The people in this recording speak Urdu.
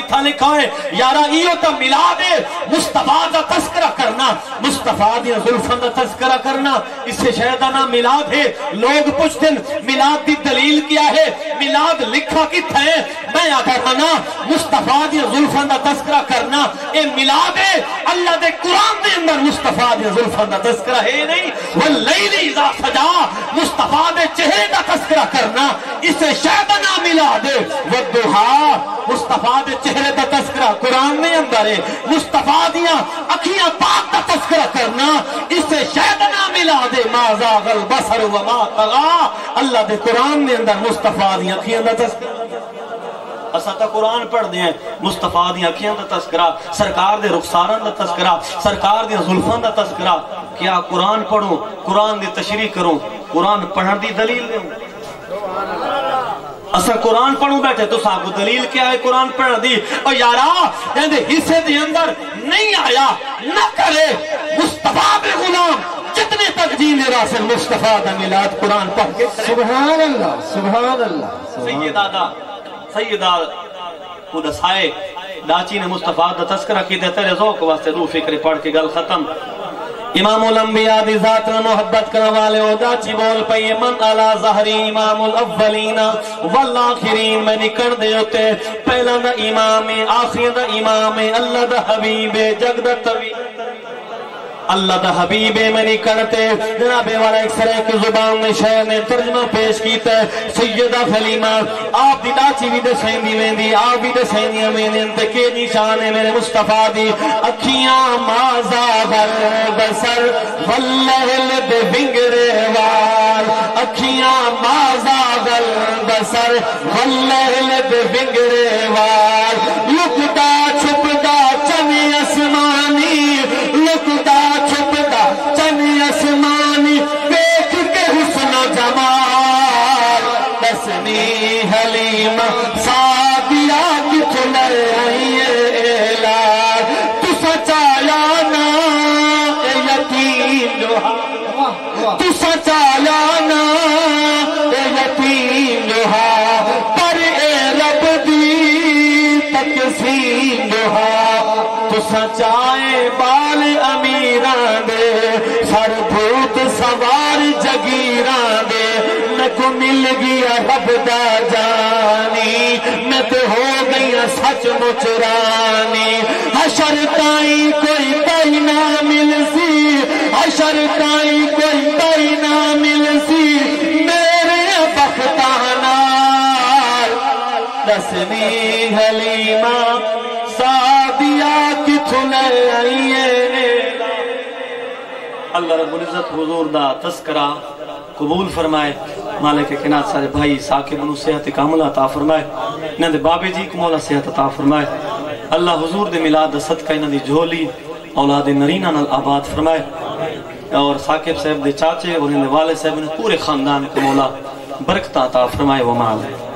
کتھا لکھا ہے یارا ایو تا ملاد مصطفیٰ دا تذکرہ کرنا مصطفیٰ دی زلفان دا تذکرہ کرنا اس سے شہدانہ ملاد ہے لوگ پوچھتے ہیں ملاد دی دلیل کیا ہے ملاد لکھا کتھا ہے میں آگا منا مصطفیٰ دی زلفان دا تذکرہ کرنا اے ملاد ہے اللہ دے قرآن دے اندر مصطفیٰ دی زلفان دا تذکرہ ہے نہیں واللیل اذا سجا مصطفیٰ دے چہرے دا تذکرہ کرنا اس سے شہدانہ ملاد ہے والدہا مصطفیٰ دے چہرے دا تذکرہ قرآن میں اندر ہے مصطفیٰ دیاں اکھیاں پاک دا تذکرہ کرنا اس سے شہدانہ ملاد ہے ما زاغ البصر وما طغا اللہ دے قرآن میں اندر مصطفیٰ دیاں اکھیاں دا تذکرہ اسا تا قرآن پڑھ دیں مصطفیٰ دی اکھیاں دا تذکرہ سرکار دے رخساران دا تذکرہ سرکار دی زلفان دا تذکرہ کیا قرآن پڑھوں قرآن دی تشریح کروں قرآن پڑھن دی دلیل دیں اسا قرآن پڑھوں بیٹھے تو صاحب کو دلیل کیا ہے قرآن پڑھ دی اور یارا جہاں حصے دی اندر نہیں آیا نہ کرے مصطفیٰ بے غلام جتنے تک جین راسل مصطفیٰ دا ملاد قرآن پڑھ کے سبحان اللہ سبحان اللہ سیدہ خود سائے داچی نے مصطفیٰ دا تذکرہ کی دیتے رہے ذوق واسطے دو فکر پڑھ کے گل ختم امام الانبیاء دی ذات میں محبت کرنے والے ہو داچی بول پئی من علا ظہری امام الاولین والآخرین میں نکڑ دے ہوتے پہلا دا امام آخری دا امام اللہ دا حبیب جگ دا طویل اللہ دا حبیب منی کرتے جناب والا ایک سرے کی زبان میں شہر نے ترجمہ پیش کیتا ہے سیدہ خلیمہ آپ دی داچی بھی دے سیندی ویندی آپ بھی دے سیندی ویندی انتے کے نشان ہے میرے مصطفیٰ دی اکھیاں مازا بسر واللہل دے بنگرے وار اکھیاں مازا بسر واللہل دے بنگرے وار لکتا چھپتا چمی اسمانی لکتا چھپتا چمی اسمانی دیکھ کے حسن و جمال بسنی حلیم سادیہ کی چنر ایلار تو سچایا نا اے یتیم لوہا تو سچایا نا اے یتیم لوہا پر اے رب دی تکسیم لوہا تو سچائے بال امیران دے سر بھوت سوار جگیران دے میں کو مل گیا رب دا جانی میں تے ہو گیا سچ مچرانی حشر تائیں کوئی تائی نہ مل سی حشر تائیں کوئی تائی نہ مل سی میرے بختانہ دسنی حلیمہ سادیہ کی چھنے آئیے اللہ رب العزت حضور دا تذکرہ قبول فرمائے مالک کائنات سارے بھائی ساکب انہوں صحت کامل عطا فرمائے انہوں دے بابے جی کو مولا صحت عطا فرمائے اللہ حضور دے ملاد دا صدقہ انہوں دی جھولی اولاد نرینہ نال آباد فرمائے اور ساکب صاحب دے چاچے اور انہوں دے والے صاحب انہوں پورے خاندان کو مولا برکت عطا فرمائے ومال ہے